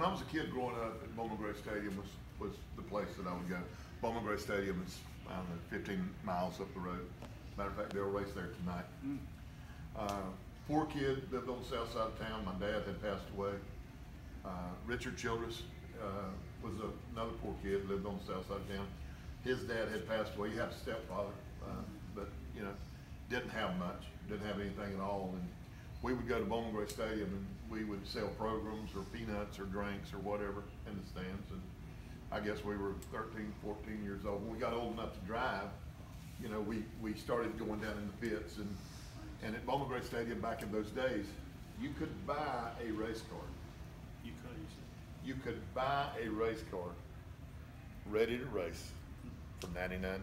I was a kid growing up, at Bowman Gray Stadium was the place that I would go. Bowman Gray Stadium is, I don't know, 15 miles up the road. Matter of fact, they'll race there tonight. Poor kid, lived on the south side of town. My dad had passed away. Richard Childress was another poor kid, lived on the south side of town. His dad had passed away. He had a stepfather, but you know, didn't have much, didn't have anything at all. And we would go to Bowman Gray Stadium and we would sell programs or peanuts or drinks or whatever in the stands. And I guess we were 13, 14 years old. When we got old enough to drive, you know, we started going down in the pits. And at Bowman Gray Stadium back in those days, you could buy a race car. You could buy a race car ready to race for $99.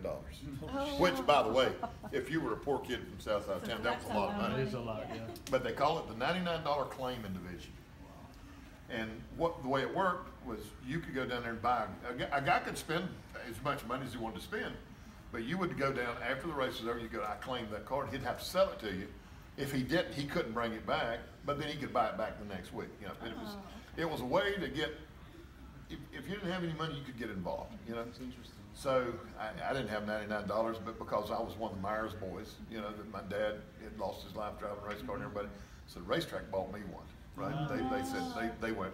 Which, by the way, if you were a poor kid from south side of town, that was a lot of money. It is a lot, yeah. But they call it the $99 claiming division. And the way it worked was you could go down there and buy, a guy could spend as much money as he wanted to spend, but you would go down after the race was over, you go, I claimed that car, he'd have to sell it to you. If he didn't, he couldn't bring it back, but then he could buy it back the next week. You know, it was a way to get, if you didn't have any money, you could get involved, you know. That's interesting. So I didn't have $99, but because I was one of the Myers boys, you know, that my dad had lost his life driving a race car and everybody, so the racetrack bought me one, right? They said, they went,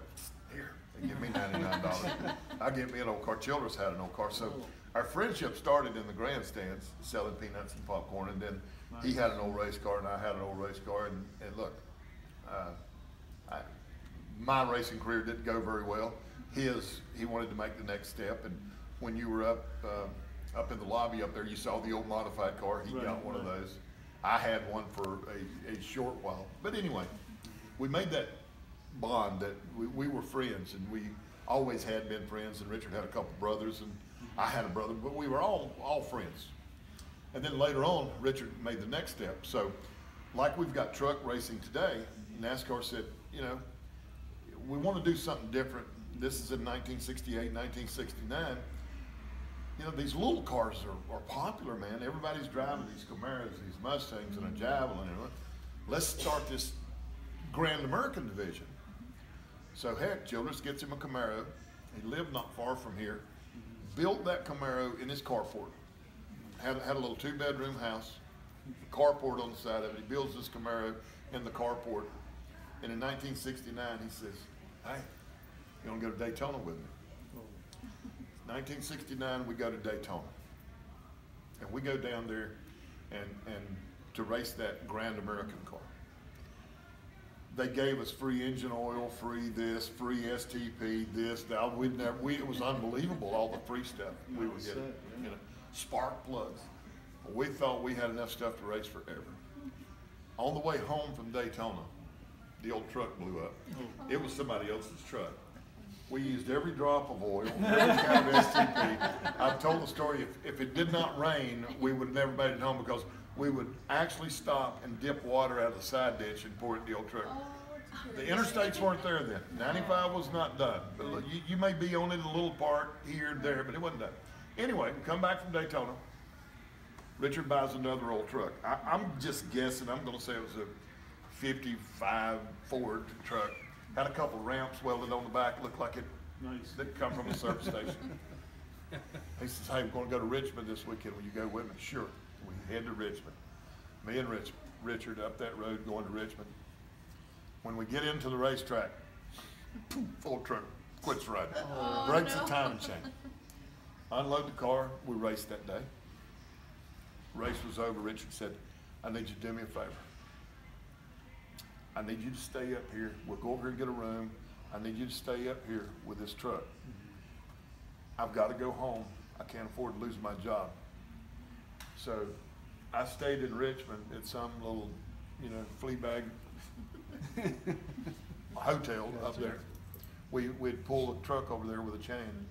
here, they give me $99. I get me an old car. Childress had an old car. So our friendship started in the grandstands selling peanuts and popcorn, and then he had an old race car and I had an old race car, and look, my racing career didn't go very well. He wanted to make the next step, and when you were up in the lobby up there, you saw the old modified car. He got one of those. I had one for a short while. But anyway, we made that bond that we were friends, and we always had been friends, and Richard had a couple brothers, and I had a brother, but we were all friends. And then later on, Richard made the next step. So like we've got truck racing today, NASCAR said, you know, we want to do something different. This is in 1968, 1969. You know, these little cars are popular, man. Everybody's driving these Camaros, these Mustangs, and a Javelin. Let's start this Grand American division. So heck, Childress gets him a Camaro. He lived not far from here. Built that Camaro in his carport. Had a little 2-bedroom house, carport on the side of it. He builds this Camaro in the carport. And in 1969, he says, hey, you want to go to Daytona with me? 1969, we go to Daytona. And we go down there and to race that Grand American car. They gave us free engine oil, free this, free STP, this, that. It was unbelievable, all the free stuff we were getting. You know, spark plugs. We thought we had enough stuff to race forever. On the way home from Daytona, the old truck blew up. It was somebody else's truck. We used every drop of oil, every kind of STP. I've told the story, if it did not rain, we would have never made it home because we would actually stop and dip water out of the side ditch and pour it in the old truck. The interstates weren't there then. 95 was not done. But you may be on it a little part here and there, but it wasn't done. Anyway, we come back from Daytona. Richard buys another old truck. I'm just guessing, I'm going to say it was a 55 Ford truck. Had a couple of ramps welded on the back, looked like it didn't come from a service station. He says, hey, we're going to go to Richmond this weekend. Will you go with me? Sure. We head to Richmond. Me and Richard up that road going to Richmond. When we get into the racetrack, full truck quits running. Breaks the timing chain. Unload the car. We raced that day. Race was over. Richard said, I need you to do me a favor. I need you to stay up here. We'll go over here and get a room. I need you to stay up here with this truck. I've got to go home. I can't afford to lose my job. So I stayed in Richmond at some little, you know, flea bag hotel up there. We'd pull the truck over there with a chain.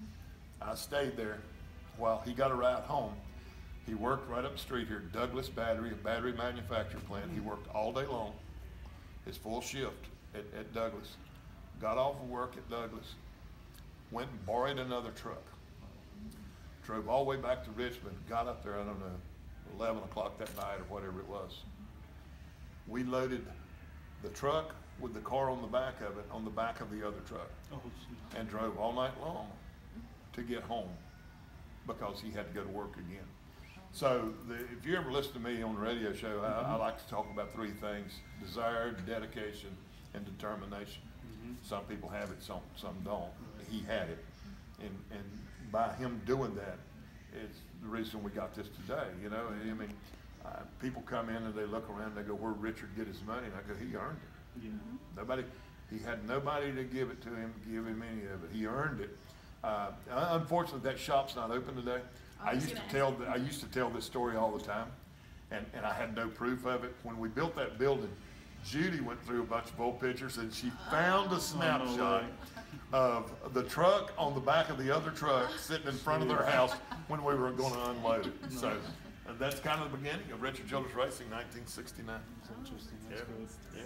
I stayed there while he got a ride home. He worked right up the street here, Douglas Battery, a battery manufacturing plant. He worked all day long. His full shift at Douglas. Got off of work at Douglas, went and borrowed another truck. Drove all the way back to Richmond, got up there, I don't know, 11 o'clock that night or whatever it was. We loaded the truck, with the car on the back of it, on the back of the other truck, and drove all night long to get home because he had to go to work again. So if you ever listen to me on the radio show, I like to talk about three things: desire, dedication, and determination. Some people have it, some don't. He had it, and by him doing that, it's the reason we got this today. You know, I mean, people come in and they look around and they go, "Where'd Richard get his money?" And I go, "He earned it. Nobody, he had nobody to give it to him, give him any of it. He earned it." Unfortunately, that shop's not open today. I used to tell this story all the time, and I had no proof of it. When we built that building, Judy went through a bunch of old pictures and she found a snapshot of the truck on the back of the other truck sitting in front of their house when we were going to unload it. So that's kind of the beginning of Richard Childress Racing, 1969. That's interesting. That's great. Yeah.